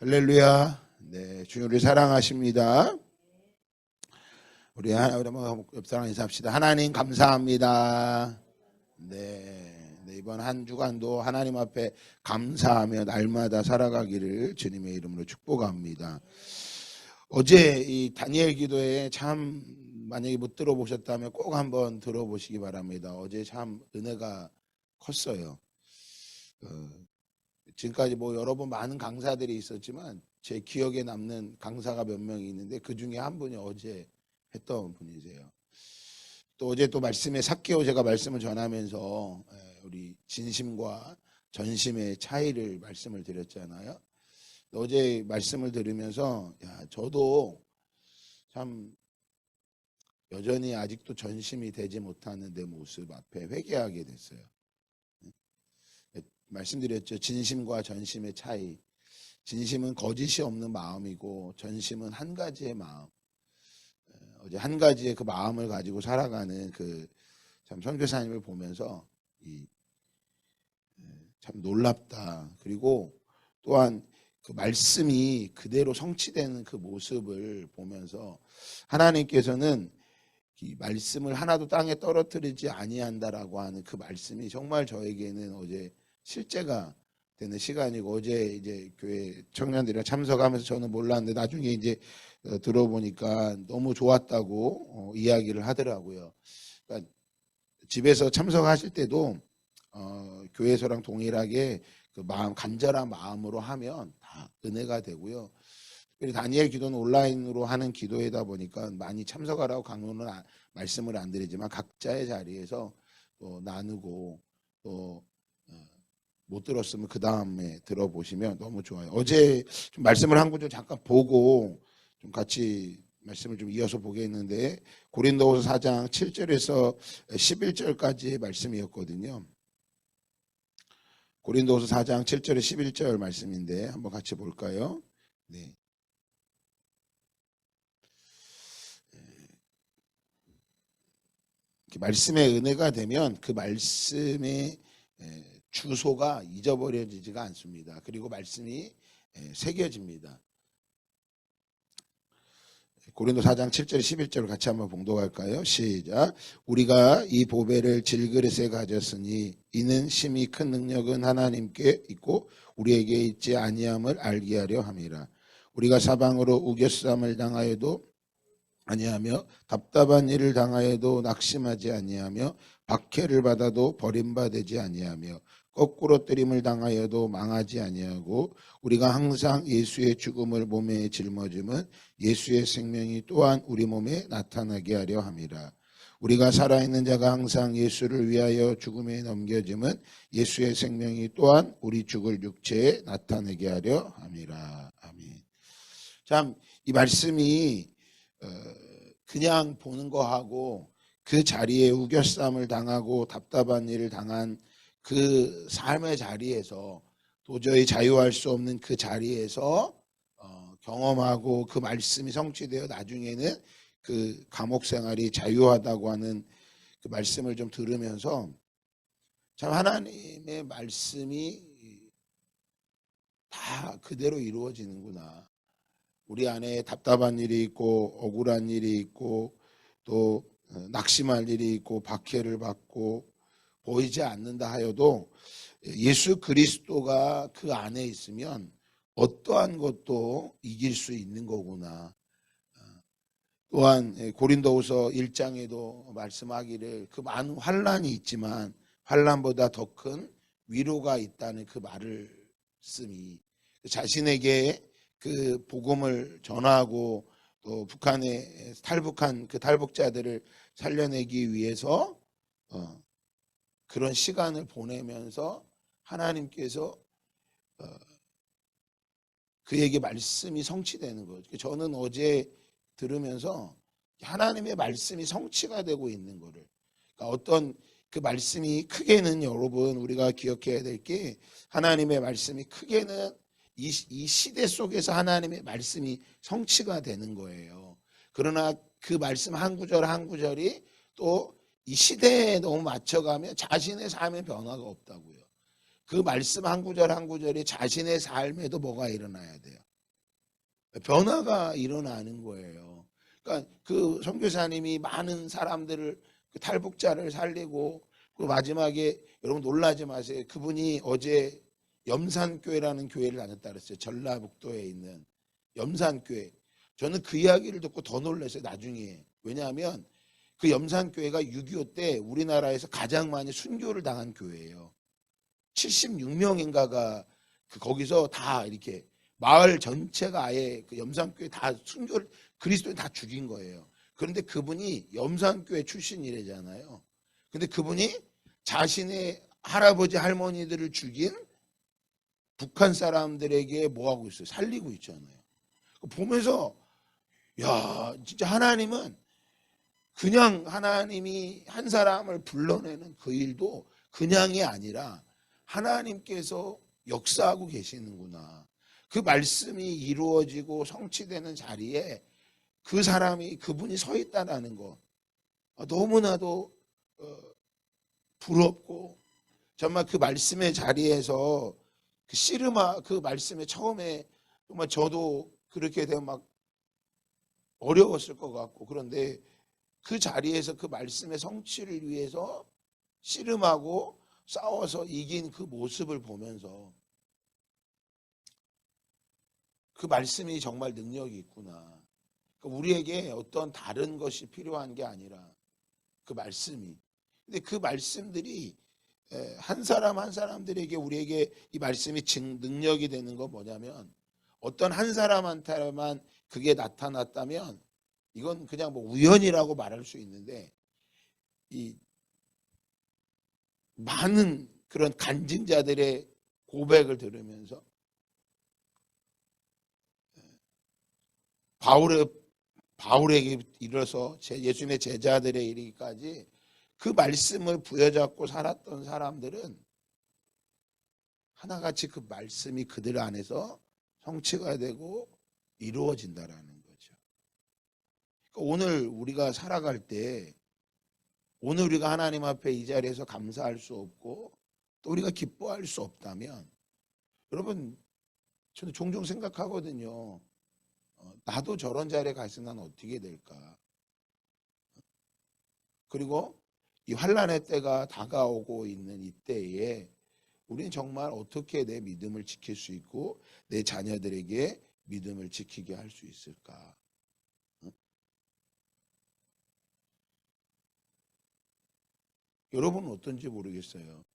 할렐루야. 네, 주님을 사랑하십니다. 우리 옆 사람 인사합시다. 하나님 감사합니다. 네, 이번 한 주간도 하나님 앞에 감사하며 날마다 살아가기를 주님의 이름으로 축복합니다. 어제 이 다니엘 기도에 참 만약에 못 들어보셨다면 꼭 한번 들어보시기 바랍니다. 어제 참 은혜가 컸어요. 지금까지 여러 번 많은 강사들이 있었지만 제 기억에 남는 강사가 몇 명이 있는데 그 중에 한 분이 어제 했던 분이세요. 또 어제 또 말씀에 삭개오 제가 말씀을 전하면서 우리 진심과 전심의 차이를 말씀을 드렸잖아요. 어제 말씀을 들으면서 저도 참 여전히 아직도 전심이 되지 못하는 내 모습 앞에 회개하게 됐어요. 말씀드렸죠. 진심과 전심의 차이. 진심은 거짓이 없는 마음이고 전심은 한 가지의 마음. 어제 한 가지의 그 마음을 가지고 살아가는 참 선교사님을 보면서 참 놀랍다. 그리고 또한 그 말씀이 그대로 성취되는 그 모습을 보면서 하나님께서는 이 말씀을 하나도 땅에 떨어뜨리지 아니한다라고 하는 그 말씀이 정말 저에게는 어제 실제가 되는 시간이고, 어제 이제 교회 청년들이랑 참석하면서 저는 몰랐는데 나중에 이제 들어보니까 너무 좋았다고 이야기를 하더라고요. 그러니까 집에서 참석하실 때도 교회에서랑 동일하게 그 마음, 간절한 마음으로 하면 다 은혜가 되고요. 특별히 다니엘 기도는 온라인으로 하는 기도이다 보니까 많이 참석하라고 강요는 말씀을 안 드리지만 각자의 자리에서 또 나누고 또 못 들었으면 그 다음에 들어보시면 너무 좋아요. 어제 좀 말씀을 한 구절 잠깐 보고 좀 같이 말씀을 좀 이어서 보겠는데, 고린도후서 4장 7절에서 11절까지의 말씀이었거든요. 고린도후서 4장 7절에 11절 말씀인데 한번 같이 볼까요? 네. 말씀의 은혜가 되면 그 말씀의 주소가 잊어버려지지가 않습니다. 그리고 말씀이 새겨집니다. 고린도 4장 7절 11절을 같이 한번 봉독할까요? 시작. 우리가 이 보배를 질그릇에 가졌으니 이는 심히 큰 능력은 하나님께 있고 우리에게 있지 아니함을 알게 하려 함이라. 우리가 사방으로 우겨쌈을 당하여도 아니하며 답답한 일을 당하여도 낙심하지 아니하며 박해를 받아도 버림받지 아니하며 거꾸로 뜨림을 당하여도 망하지 아니하고 우리가 항상 예수의 죽음을 몸에 짊어짐은 예수의 생명이 또한 우리 몸에 나타나게 하려 함이라. 우리가 살아있는 자가 항상 예수를 위하여 죽음에 넘겨짐은 예수의 생명이 또한 우리 죽을 육체에 나타내게 하려 함이라. 아멘. 참, 이 말씀이 그냥 보는 거하고 그 자리에 우겨쌈을 당하고 답답한 일을 당한 그 삶의 자리에서 도저히 자유할 수 없는 그 자리에서 경험하고 그 말씀이 성취되어 나중에는 그 감옥 생활이 자유하다고 하는 그 말씀을 좀 들으면서 참 하나님의 말씀이 다 그대로 이루어지는구나. 우리 안에 답답한 일이 있고 억울한 일이 있고 또 낙심할 일이 있고 박해를 받고 보이지 않는다 하여도 예수 그리스도가 그 안에 있으면 어떠한 것도 이길 수 있는 거구나. 또한 고린도후서 1장에도 말씀하기를 그 많은 환난이 있지만 환난보다 더 큰 위로가 있다는 그 말을 쓰니 자신에게 그 복음을 전하고 또 북한에 탈북한 그 탈북자들을 살려내기 위해서 그런 시간을 보내면서 하나님께서 그에게 말씀이 성취되는 거죠. 저는 어제 들으면서 하나님의 말씀이 성취가 되고 있는 거를, 그러니까 어떤 그 말씀이 크게는 여러분 우리가 기억해야 될 게 하나님의 말씀이 크게는 이 시대 속에서 하나님의 말씀이 성취가 되는 거예요. 그러나 그 말씀 한 구절 한 구절이 또 이 시대에 너무 맞춰가면 자신의 삶에 변화가 없다고요. 그 말씀 한 구절 한 구절이 자신의 삶에도 뭐가 일어나야 돼요? 변화가 일어나는 거예요. 그러니까 그 선교사님이 많은 사람들을 그 탈북자를 살리고 그 마지막에 여러분 놀라지 마세요. 그분이 어제 염산교회라는 교회를 다녔다 그랬어요. 전라북도에 있는 염산교회. 저는 그 이야기를 듣고 더 놀랐어요. 나중에. 왜냐하면 그 염산교회가 6.25 때 우리나라에서 가장 많이 순교를 당한 교회예요. 76명인가가 거기서 다 이렇게 마을 전체가 아예 그 염산교회 다 순교를 그리스도인 다 죽인 거예요. 그런데 그분이 염산교회 출신이래잖아요. 근데 그분이 자신의 할아버지 할머니들을 죽인 북한 사람들에게 뭐 하고 있어요? 살리고 있잖아요. 보면서 야, 진짜 하나님은 그냥 하나님이 한 사람을 불러내는 그 일도 그냥이 아니라 하나님께서 역사하고 계시는구나. 그 말씀이 이루어지고 성취되는 자리에 그 사람이 그분이 서 있다라는 거 너무나도 부럽고 정말 그 말씀의 자리에서 그 씨름아 그 말씀에 처음에 정말 저도 그렇게 되면 막 어려웠을 것 같고 그런데 그 자리에서 그 말씀의 성취를 위해서 씨름하고 싸워서 이긴 그 모습을 보면서 그 말씀이 정말 능력이 있구나. 우리에게 어떤 다른 것이 필요한 게 아니라 그 말씀이. 근데 그 말씀들이 한 사람 한 사람들에게 우리에게 이 말씀이 능력이 되는 건 뭐냐면 어떤 한 사람한테만 그게 나타났다면 이건 그냥 뭐 우연이라고 말할 수 있는데 이 많은 그런 간증자들의 고백을 들으면서 바울에게 이르러서 예수님의 제자들에 이르기까지 그 말씀을 부여잡고 살았던 사람들은 하나같이 그 말씀이 그들 안에서 성취가 되고 이루어진다라는 거죠. 그러니까 오늘 우리가 살아갈 때 오늘 우리가 하나님 앞에 이 자리에서 감사할 수 없고 또 우리가 기뻐할 수 없다면 여러분 저는 종종 생각하거든요. 나도 저런 자리에 가 있으면 난 어떻게 될까? 그리고 이 환난의 때가 다가오고 있는 이때에 우리는 정말 어떻게 내 믿음을 지킬 수 있고 내 자녀들에게 믿음을 지키게 할 수 있을까? 여러분은 어떤지 모르겠어요.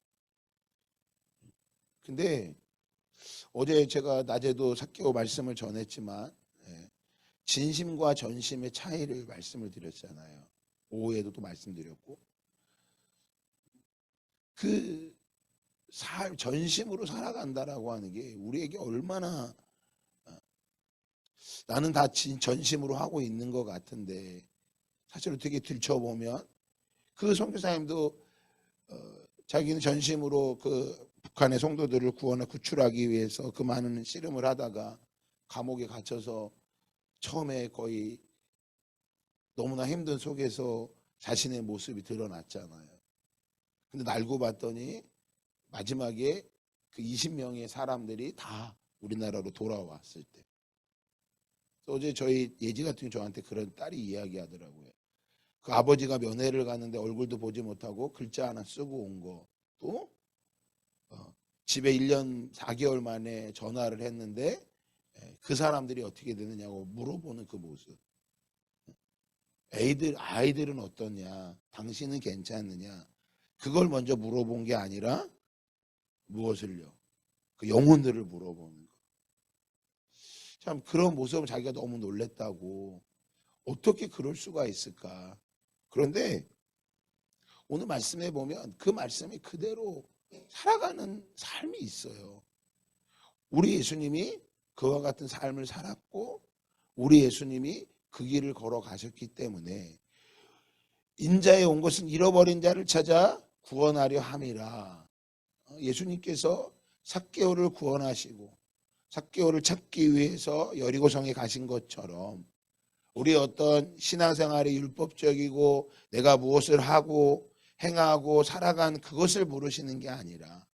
근데 어제 제가 낮에도 삭개오 말씀을 전했지만 진심과 전심의 차이를 말씀을 드렸잖아요. 오후에도 또 말씀드렸고 그 전심으로 살아간다라고 하는 게 우리에게 얼마나 나는 다 전심으로 하고 있는 것 같은데 사실 어떻게 들춰보면 그 선교사님도 자기는 전심으로 그 북한의 성도들을 구원해 구출하기 위해서 그 많은 씨름을 하다가 감옥에 갇혀서 처음에 거의 너무나 힘든 속에서 자신의 모습이 드러났잖아요. 근데 알고 봤더니 마지막에 그 20명의 사람들이 다 우리나라로 돌아왔을 때 어제 저희 예지 같은 저한테 그런 딸이 이야기하더라고요. 그 아버지가 면회를 갔는데 얼굴도 보지 못하고 글자 하나 쓰고 온 거 또 집에 1년 4개월 만에 전화를 했는데 그 사람들이 어떻게 되느냐고 물어보는 그 모습. 아이들은 어떠냐? 당신은 괜찮느냐? 그걸 먼저 물어본 게 아니라 무엇을요? 그 영혼들을 물어보는 거. 참 그런 모습을 자기가 너무 놀랬다고. 어떻게 그럴 수가 있을까? 그런데 오늘 말씀에 보면 그 말씀이 그대로 살아가는 삶이 있어요. 우리 예수님이 그와 같은 삶을 살았고 우리 예수님이 그 길을 걸어가셨기 때문에 인자에 온 것은 잃어버린 자를 찾아 구원하려 함이라. 예수님께서 삭개오를 구원하시고 삭개오를 찾기 위해서 여리고성에 가신 것처럼 우리 어떤 신앙생활이 율법적이고 내가 무엇을 하고 행하고 살아간 그것을 물으시는 게 아니라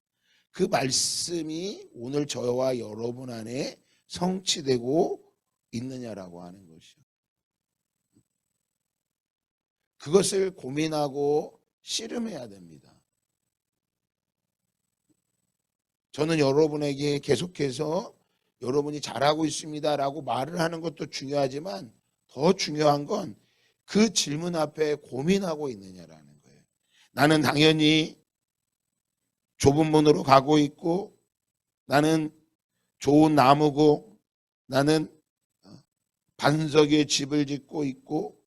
그 말씀이 오늘 저와 여러분 안에 성취되고 있느냐라고 하는 것이요. 그것을 고민하고 씨름해야 됩니다. 저는 여러분에게 계속해서 여러분이 잘하고 있습니다라고 말을 하는 것도 중요하지만 더 중요한 건 그 질문 앞에 고민하고 있느냐라는 거예요. 나는 당연히 좁은 문으로 가고 있고, 나는 좋은 나무고, 나는 반석 위에 집을 짓고 있고,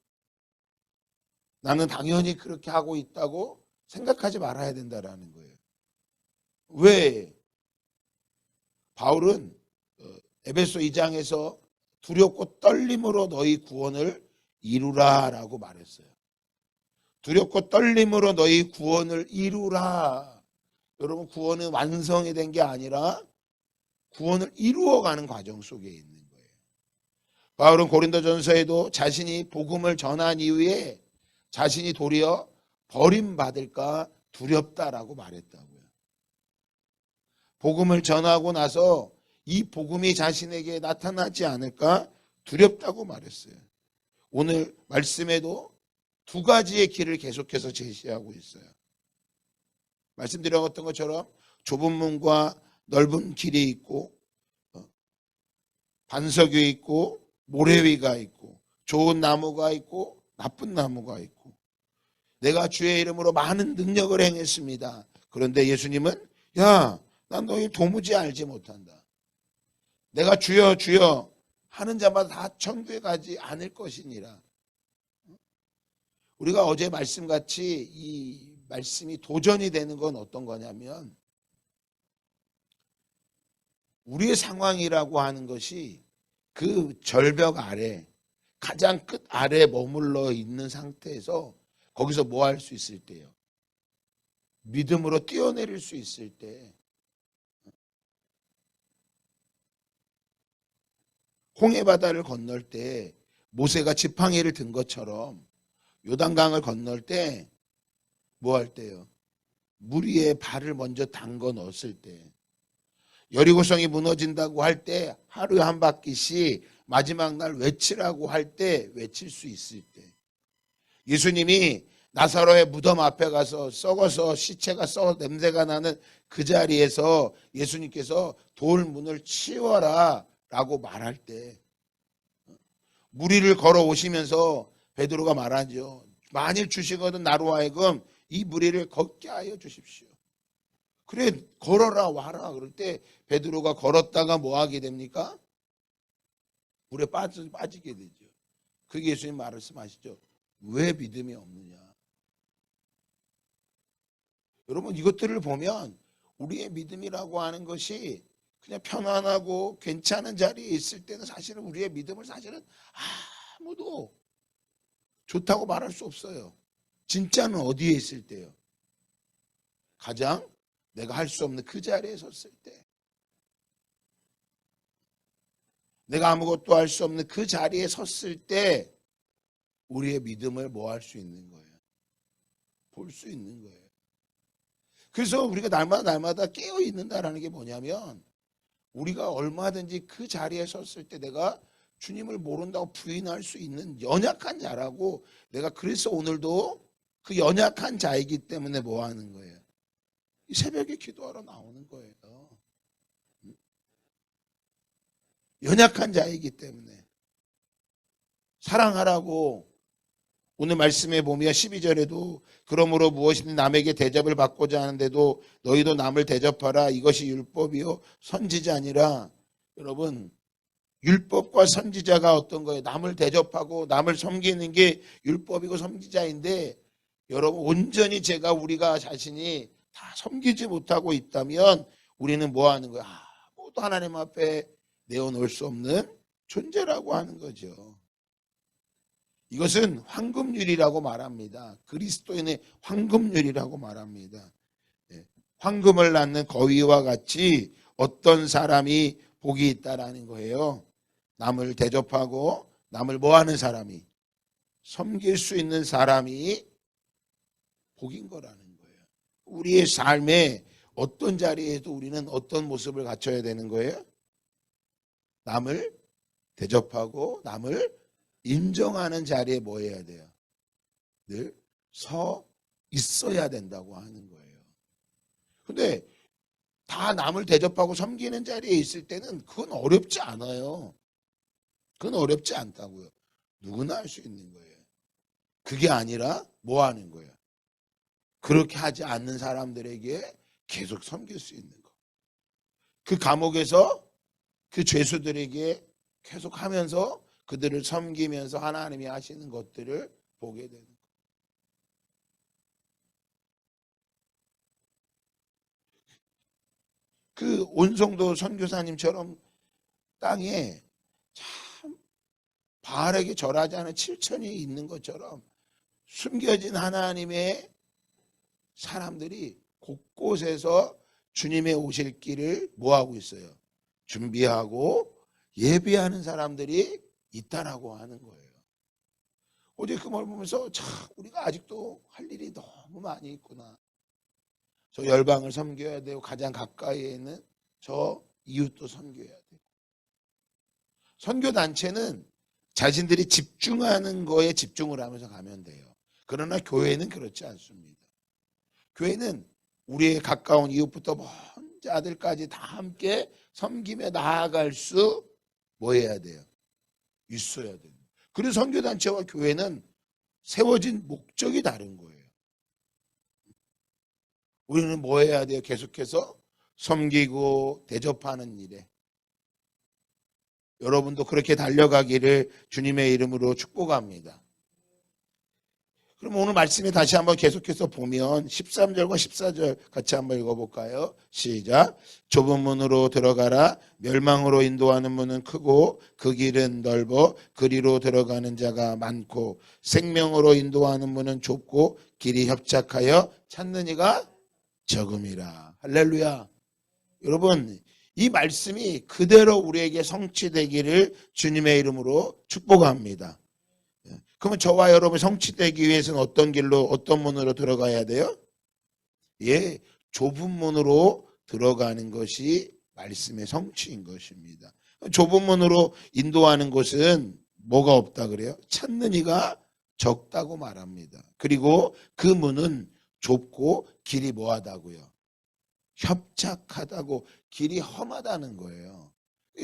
나는 당연히 그렇게 하고 있다고 생각하지 말아야 된다라는 거예요. 왜? 바울은 에베소 2장에서 두렵고 떨림으로 너희 구원을 이루라라고 말했어요. 두렵고 떨림으로 너희 구원을 이루라. 여러분, 구원은 완성이 된 게 아니라 구원을 이루어가는 과정 속에 있는 거예요. 바울은 고린도전서에도 자신이 복음을 전한 이후에 자신이 도리어 버림받을까 두렵다라고 말했다고요. 복음을 전하고 나서 이 복음이 자신에게 나타나지 않을까 두렵다고 말했어요. 오늘 말씀에도 두 가지의 길을 계속해서 제시하고 있어요. 말씀드렸던 것처럼 좁은 문과 넓은 길이 있고, 반석 위 있고, 모래 위가 있고, 좋은 나무가 있고, 나쁜 나무가 있고, 내가 주의 이름으로 많은 능력을 행했습니다. 그런데 예수님은 야, 난 너희 도무지 알지 못한다. 내가 주여 주여 하는 자마다 다 천국에 가지 않을 것이니라. 우리가 어제 말씀같이 이 말씀이 도전이 되는 건 어떤 거냐면, 우리의 상황이라고 하는 것이 그 절벽 아래, 가장 끝 아래 머물러 있는 상태에서 거기서 뭐 할 수 있을 때요? 믿음으로 뛰어내릴 수 있을 때, 홍해 바다를 건널 때 모세가 지팡이를 든 것처럼 요단강을 건널 때 뭐 할 때요? 물 위에 발을 먼저 담궈 넣었을 때, 여리고성이 무너진다고 할 때 하루에 한 바퀴씩 마지막 날 외치라고 할 때 외칠 수 있을 때, 예수님이 나사로의 무덤 앞에 가서 썩어서 시체가 썩어 냄새가 나는 그 자리에서 예수님께서 돌 문을 치워라 라고 말할 때, 물 위를 걸어오시면서 베드로가 말하죠. 만일 주시거든 나로 하여금 이 물 위를 걷게 하여 주십시오. 그래, 걸어라 와라. 그럴 때 베드로가 걸었다가 뭐 하게 됩니까? 물에 빠지게 되죠. 그게 예수님 말씀하시죠. 왜 믿음이 없느냐. 여러분, 이것들을 보면 우리의 믿음이라고 하는 것이 그냥 편안하고 괜찮은 자리에 있을 때는 사실은 우리의 믿음을 사실은 아무도 좋다고 말할 수 없어요. 진짜는 어디에 있을 때요? 가장 내가 할 수 없는 그 자리에 섰을 때, 내가 아무것도 할 수 없는 그 자리에 섰을 때 우리의 믿음을 뭐 할 수 있는 거예요? 볼 수 있는 거예요. 그래서 우리가 날마다 깨어 있는다라는 게 뭐냐면, 우리가 얼마든지 그 자리에 섰을 때 내가 주님을 모른다고 부인할 수 있는 연약한 자라고, 내가 그래서 오늘도 그 연약한 자이기 때문에 뭐 하는 거예요? 이 새벽에 기도하러 나오는 거예요. 연약한 자이기 때문에 사랑하라고 오늘 말씀에 보면 12절에도 그러므로 무엇이든 남에게 대접을 받고자 하는데도 너희도 남을 대접하라. 이것이 율법이요 선지자니라. 여러분, 율법과 선지자가 어떤 거예요? 남을 대접하고 남을 섬기는 게 율법이고 선지자인데, 여러분, 온전히 우리가 자신이 다 섬기지 못하고 있다면 우리는 뭐 하는 거야? 아무도 하나님 앞에 내어놓을 수 없는 존재라고 하는 거죠. 이것은 황금률이라고 말합니다. 그리스도인의 황금률이라고 말합니다. 황금을 낳는 거위와 같이 어떤 사람이 복이 있다라는 거예요. 남을 대접하고 남을 뭐하는 사람이, 섬길 수 있는 사람이 복인 거라는 거예요. 우리의 삶에 어떤 자리에도 우리는 어떤 모습을 갖춰야 되는 거예요? 남을 대접하고 남을 인정하는 자리에 뭐 해야 돼요? 늘 서 있어야 된다고 하는 거예요. 근데 다 남을 대접하고 섬기는 자리에 있을 때는 그건 어렵지 않아요. 그건 어렵지 않다고요. 누구나 할 수 있는 거예요. 그게 아니라 뭐 하는 거예요? 그렇게 하지 않는 사람들에게 계속 섬길 수 있는 거. 그 감옥에서 그 죄수들에게 계속 하면서 그들을 섬기면서 하나님이 하시는 것들을 보게 되는 거예요. 그 온성도 선교사님처럼 땅에 참 바알에게 절하지 않은 7천이 있는 것처럼 숨겨진 하나님의 사람들이 곳곳에서 주님의 오실 길을 뭐하고 있어요? 준비하고 예비하는 사람들이 있다라고 하는 거예요. 어제 그 말 보면서 참 우리가 아직도 할 일이 너무 많이 있구나. 저 열방을 섬겨야 되고 가장 가까이에 있는 저 이웃도 섬겨야 되고. 선교단체는 자신들이 집중하는 거에 집중을 하면서 가면 돼요. 그러나 교회는 그렇지 않습니다. 교회는 우리의 가까운 이웃부터 먼 자들까지 다 함께 섬기며 나아갈 수 뭐 해야 돼요? 있어야 돼요. 그래서 선교단체와 교회는 세워진 목적이 다른 거예요. 우리는 뭐 해야 돼요? 계속해서 섬기고 대접하는 일에. 여러분도 그렇게 달려가기를 주님의 이름으로 축복합니다. 그럼 오늘 말씀에 다시 한번 계속해서 보면 13절과 14절 같이 한번 읽어볼까요? 시작. 좁은 문으로 들어가라. 멸망으로 인도하는 문은 크고 그 길은 넓어 그리로 들어가는 자가 많고 생명으로 인도하는 문은 좁고 길이 협착하여 찾는 이가 적음이라. 할렐루야. 여러분 이 말씀이 그대로 우리에게 성취되기를 주님의 이름으로 축복합니다. 그러면 저와 여러분 성취되기 위해서는 어떤 길로 어떤 문으로 들어가야 돼요? 예, 좁은 문으로 들어가는 것이 말씀의 성취인 것입니다. 좁은 문으로 인도하는 곳은 뭐가 없다 그래요? 찾는 이가 적다고 말합니다. 그리고 그 문은 좁고 길이 뭐하다고요? 협착하다고, 길이 험하다는 거예요.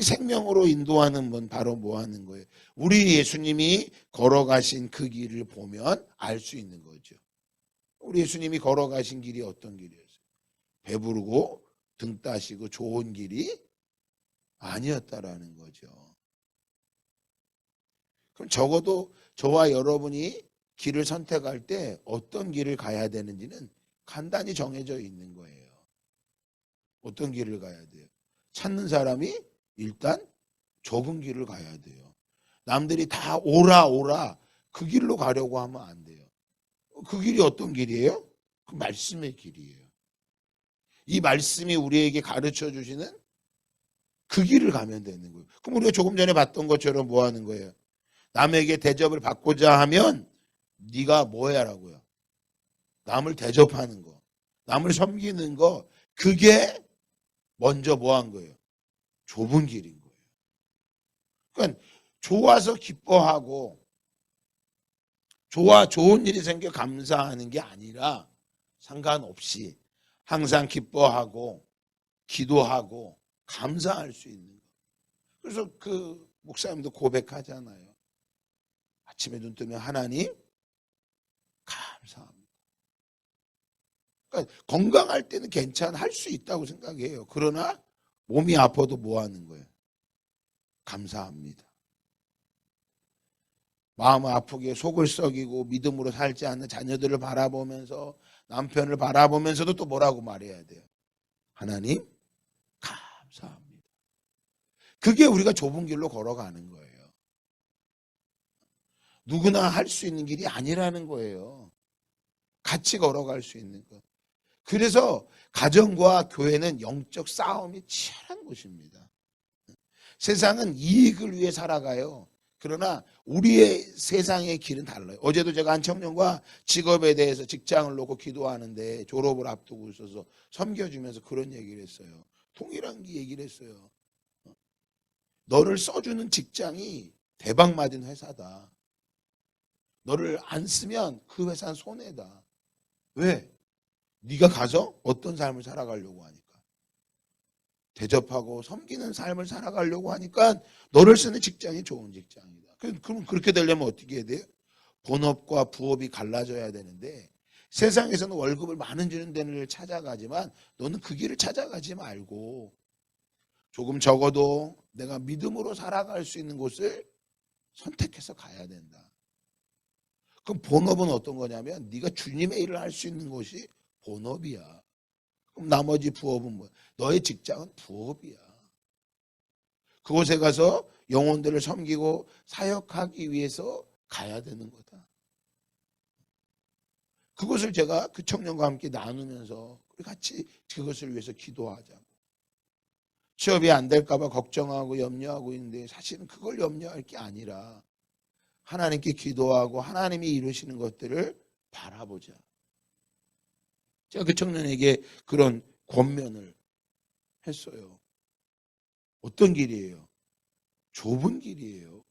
생명으로 인도하는 문 바로 뭐 하는 거예요? 우리 예수님이 걸어가신 그 길을 보면 알 수 있는 거죠. 우리 예수님이 걸어가신 길이 어떤 길이었어요? 배부르고 등 따시고 좋은 길이 아니었다라는 거죠. 그럼 적어도 저와 여러분이 길을 선택할 때 어떤 길을 가야 되는지는 간단히 정해져 있는 거예요. 어떤 길을 가야 돼요? 찾는 사람이 일단 좁은 길을 가야 돼요. 남들이 다 오라 그 길로 가려고 하면 안 돼요. 그 길이 어떤 길이에요? 그 말씀의 길이에요. 이 말씀이 우리에게 가르쳐 주시는 그 길을 가면 되는 거예요. 그럼 우리가 조금 전에 봤던 것처럼 뭐 하는 거예요? 남에게 대접을 받고자 하면 네가 뭐 해라고요? 남을 대접하는 거, 남을 섬기는 거, 그게 먼저 뭐 한 거예요? 좁은 길인 거예요. 그러니까 좋아서 기뻐하고 좋은 일이 생겨 감사하는 게 아니라 상관없이 항상 기뻐하고 기도하고 감사할 수 있는 거. 그래서 그 목사님도 고백하잖아요. 아침에 눈 뜨면 하나님 감사합니다. 그러니까 건강할 때는 괜찮아 할 수 있다고 생각해요. 그러나 몸이 아파도 뭐 하는 거예요? 감사합니다. 마음 아프게 속을 썩이고 믿음으로 살지 않는 자녀들을 바라보면서 남편을 바라보면서도 또 뭐라고 말해야 돼요? 하나님 감사합니다. 그게 우리가 좁은 길로 걸어가는 거예요. 누구나 할 수 있는 길이 아니라는 거예요. 같이 걸어갈 수 있는 것. 그래서 가정과 교회는 영적 싸움이 치열한 곳입니다. 세상은 이익을 위해 살아가요. 그러나 우리의 세상의 길은 달라요. 어제도 제가 한 청년과 직업에 대해서 직장을 놓고 기도하는데 졸업을 앞두고 있어서 섬겨주면서 그런 얘기를 했어요. 동일한 얘기를 했어요. 너를 써주는 직장이 대박 맞은 회사다. 너를 안 쓰면 그 회사는 손해다. 왜? 네가 가서 어떤 삶을 살아가려고 하니까. 대접하고 섬기는 삶을 살아가려고 하니까 너를 쓰는 직장이 좋은 직장이다. 그럼 그렇게 되려면 어떻게 해야 돼요? 본업과 부업이 갈라져야 되는데 세상에서는 월급을 많이 주는 데를 찾아가지만 너는 그 길을 찾아가지 말고 조금 적어도 내가 믿음으로 살아갈 수 있는 곳을 선택해서 가야 된다. 그럼 본업은 어떤 거냐면 네가 주님의 일을 할 수 있는 곳이 본업이야. 그럼 나머지 부업은 뭐야? 너의 직장은 부업이야. 그곳에 가서 영혼들을 섬기고 사역하기 위해서 가야 되는 거다. 그것을 제가 그 청년과 함께 나누면서 우리 같이 그것을 위해서 기도하자고. 취업이 안 될까 봐 걱정하고 염려하고 있는데 사실은 그걸 염려할 게 아니라 하나님께 기도하고 하나님이 이루시는 것들을 바라보자. 제가 그 청년에게 그런 권면을 했어요. 어떤 길이에요? 좁은 길이에요.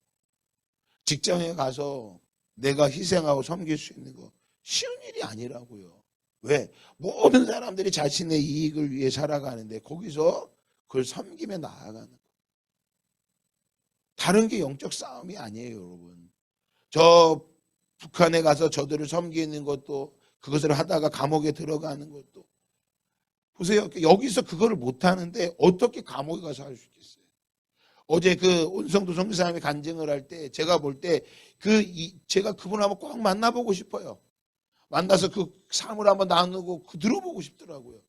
직장에 가서 내가 희생하고 섬길 수 있는 거 쉬운 일이 아니라고요. 왜? 모든 사람들이 자신의 이익을 위해 살아가는데 거기서 그걸 섬기며 나아가는 거. 다른 게 영적 싸움이 아니에요, 여러분. 저 북한에 가서 저들을 섬기는 것도 그것을 하다가 감옥에 들어가는 것도 보세요. 여기서 그거를 못하는데 어떻게 감옥에 가서 할 수 있겠어요? 어제 그 온성도 선교사님이 간증을 할 때 제가 볼 때 제가 그분을 한번 꼭 만나보고 싶어요. 만나서 그 삶을 한번 나누고 들어보고 싶더라고요.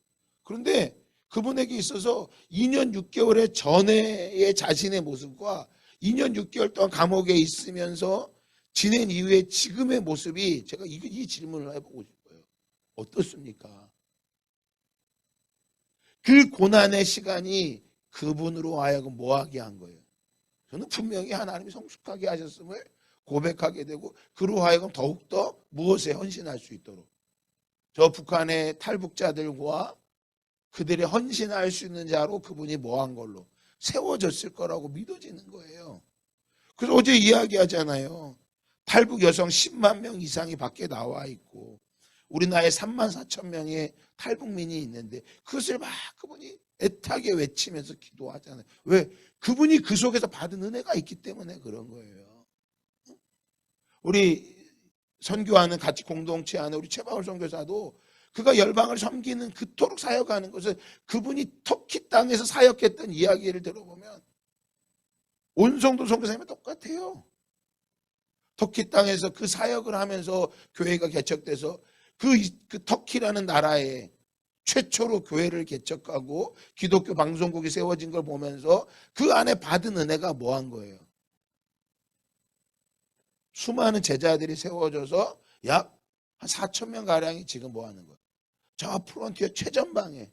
그런데 그분에게 있어서 2년 6개월의 전에의 자신의 모습과 2년 6개월 동안 감옥에 있으면서 지낸 이후에 지금의 모습이 제가 이 질문을 해보고 싶어요. 어떻습니까? 그 고난의 시간이 그분으로 하여금 뭐하게 한 거예요? 저는 분명히 하나님이 성숙하게 하셨음을 고백하게 되고 그로 하여금 더욱더 무엇에 헌신할 수 있도록 저 북한의 탈북자들과 그들이 헌신할 수 있는 자로 그분이 뭐한 걸로 세워졌을 거라고 믿어지는 거예요. 그래서 어제 이야기하잖아요. 탈북 여성 10만 명 이상이 밖에 나와 있고 우리나라에 3만 4천 명의 탈북민이 있는데 그것을 막 그분이 애타게 외치면서 기도하잖아요. 왜? 그분이 그 속에서 받은 은혜가 있기 때문에 그런 거예요. 우리 선교하는 같이 공동체하는 우리 최바울 선교사도 그가 열방을 섬기는 그토록 사역하는 것을 그분이 터키 땅에서 사역했던 이야기를 들어보면 온성도 선교사님과 똑같아요. 터키 땅에서 그 사역을 하면서 교회가 개척돼서 그 터키라는 나라에 최초로 교회를 개척하고 기독교 방송국이 세워진 걸 보면서 그 안에 받은 은혜가 뭐한 거예요? 수많은 제자들이 세워져서 약 한 4천 명 가량이 지금 뭐 하는 거예요? 저 프론티어 최전방에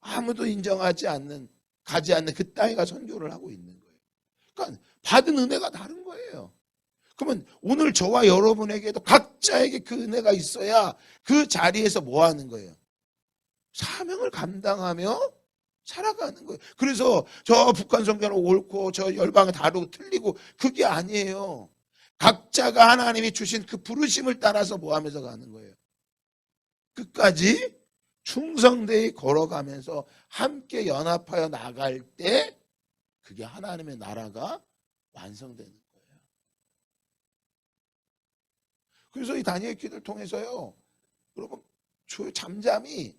아무도 인정하지 않는 가지 않는 그 땅에 가 선교를 하고 있는 거예요. 그러니까 받은 은혜가 다른 거예요. 그러면 오늘 저와 여러분에게도 각자에게 그 은혜가 있어야 그 자리에서 뭐 하는 거예요? 사명을 감당하며 살아가는 거예요. 그래서 저 북한 선교는 옳고 저 열방은 다르고 틀리고 그게 아니에요. 각자가 하나님이 주신 그 부르심을 따라서 뭐 하면서 가는 거예요? 끝까지 충성되이 걸어가면서 함께 연합하여 나갈 때 그게 하나님의 나라가 완성되는 거예요. 그래서 이 다니엘 기도를 통해서요. 여러분 잠잠히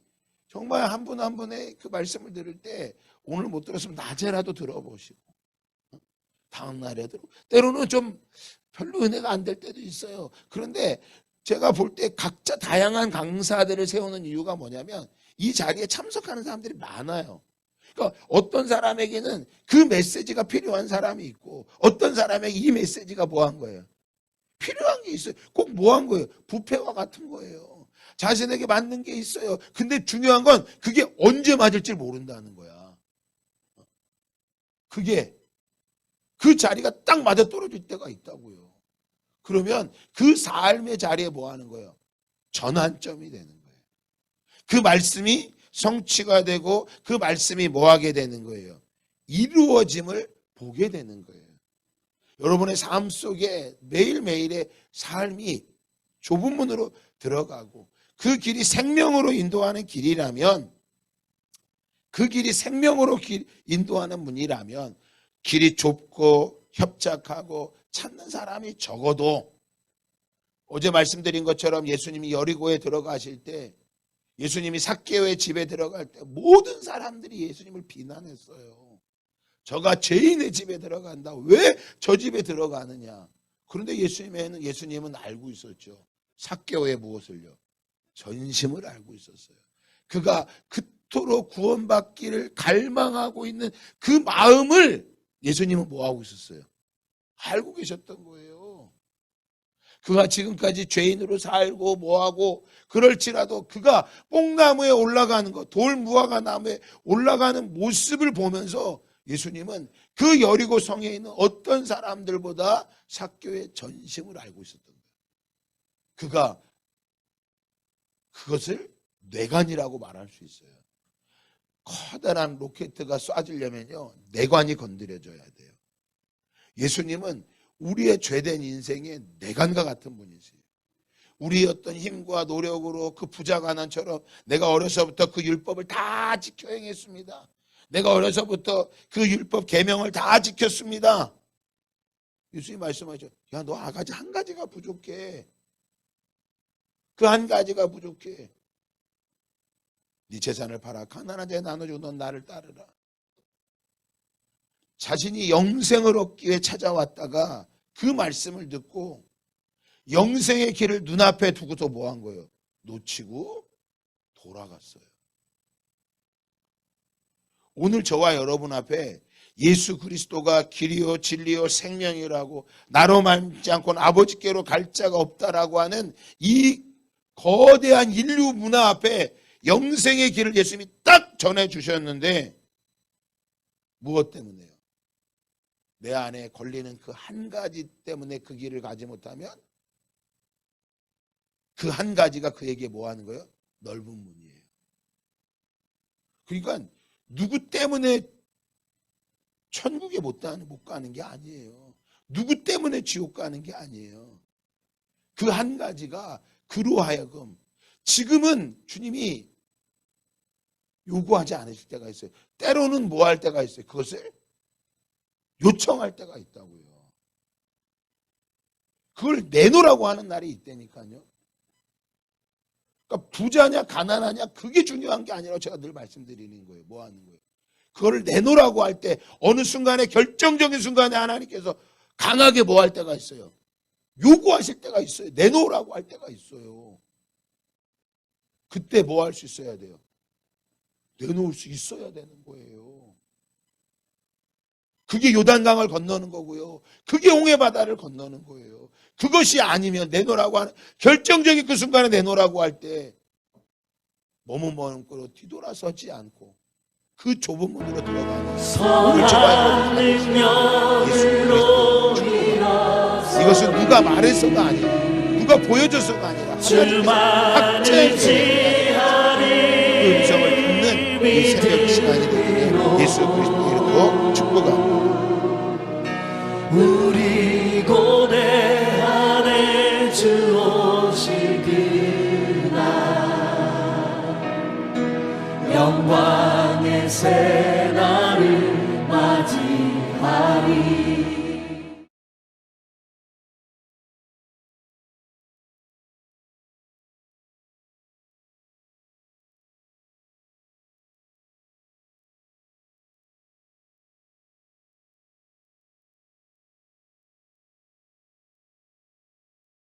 정말 한 분 한 분의 그 말씀을 들을 때 오늘 못 들었으면 낮에라도 들어보시고 다음 날에도 때로는 좀 별로 은혜가 안 될 때도 있어요. 그런데 제가 볼 때 각자 다양한 강사들을 세우는 이유가 뭐냐면 이 자리에 참석하는 사람들이 많아요. 그러니까 어떤 사람에게는 그 메시지가 필요한 사람이 있고 어떤 사람에게 이 메시지가 뭐한 거예요? 필요한 게 있어요. 꼭 뭐한 거예요? 부패와 같은 거예요. 자신에게 맞는 게 있어요. 근데 중요한 건 그게 언제 맞을지 모른다는 거야. 그게 그 자리가 딱 맞아떨어질 때가 있다고요. 그러면 그 삶의 자리에 뭐 하는 거예요? 전환점이 되는 거예요. 그 말씀이 성취가 되고 그 말씀이 뭐 하게 되는 거예요? 이루어짐을 보게 되는 거예요. 여러분의 삶 속에 매일매일의 삶이 좁은 문으로 들어가고 그 길이 생명으로 인도하는 길이라면, 그 길이 생명으로 인도하는 문이라면 길이 좁고 협착하고 찾는 사람이 적어도, 어제 말씀드린 것처럼 예수님이 여리고에 들어가실 때, 예수님이 삭개오의 집에 들어갈 때 모든 사람들이 예수님을 비난했어요. 저가 죄인의 집에 들어간다. 왜 저 집에 들어가느냐. 그런데 예수님은 알고 있었죠. 삭개오의 무엇을요? 전심을 알고 있었어요. 그가 그토록 구원받기를 갈망하고 있는 그 마음을 예수님은 뭐하고 있었어요? 알고 계셨던 거예요. 그가 지금까지 죄인으로 살고 뭐하고 그럴지라도 그가 뽕나무에 올라가는 것, 돌무화과 나무에 올라가는 모습을 보면서 예수님은 그 여리고 성에 있는 어떤 사람들보다 삭개오의 전심을 알고 있었던 거예요. 그가 그것을 뇌관이라고 말할 수 있어요. 커다란 로켓가 쏴지려면요, 뇌관이 건드려져야 돼요. 예수님은 우리의 죄된 인생의 뇌관과 같은 분이세요. 우리의 어떤 힘과 노력으로 그 부자 가난처럼 내가 어려서부터 그 율법을 다 지켜 행했습니다. 내가 어려서부터 그 율법 계명을 다 지켰습니다. 예수님 말씀하죠. 야, 너 아가지 한 가지가 부족해. 그 한 가지가 부족해. 네 재산을 팔아 가난한 자에 나눠주고 넌 나를 따르라. 자신이 영생을 얻기 위해 찾아왔다가 그 말씀을 듣고 영생의 길을 눈앞에 두고서 뭐 한 거예요? 놓치고 돌아갔어요. 오늘 저와 여러분 앞에 예수 그리스도가 길이요 진리요 생명이라고 나로 말지 않고는 아버지께로 갈 자가 없다라고 하는 이 거대한 인류 문화 앞에 영생의 길을 예수님이 딱 전해주셨는데 무엇 때문에요? 내 안에 걸리는 그 한 가지 때문에 그 길을 가지 못하면 그 한 가지가 그에게 뭐 하는 거예요? 넓은 문이에요. 그러니까 누구 때문에 천국에 못 가는 게 아니에요. 누구 때문에 지옥 가는 게 아니에요. 그 한 가지가 그로 하여금 지금은 주님이 요구하지 않으실 때가 있어요. 때로는 뭐 할 때가 있어요. 그것을 요청할 때가 있다고요. 그걸 내놓으라고 하는 날이 있다니까요. 그러니까 부자냐 가난하냐 그게 중요한 게 아니라고 제가 늘 말씀드리는 거예요. 뭐 하는 거예요. 그걸 내놓으라고 할 때 어느 순간에 결정적인 순간에 하나님께서 강하게 뭐 할 때가 있어요. 요구하실 때가 있어요. 내놓으라고 할 때가 있어요. 그때 뭐 할 수 있어야 돼요. 내놓을 수 있어야 되는 거예요. 그게 요단강을 건너는 거고요. 그게 홍해바다를 건너는 거예요. 그것이 아니면 내놓으라고 하는 결정적인 그 순간에 내놓으라고 할 때 머뭇머뭇거려 뒤돌아서지 않고 그 좁은 문으로 들어가는 오늘 저와 여러분 예수 그리스도 축복합니다. 이것은 누가 말해서가 아니라 누가 보여줘서가 아니라 하나님께서 확증해 그 음성을 듣는 이 새벽 시간이 되기를 예수 그리스도 이름으로 축복합니다. 우리 고대 안에 주 오실 그날 영광의 새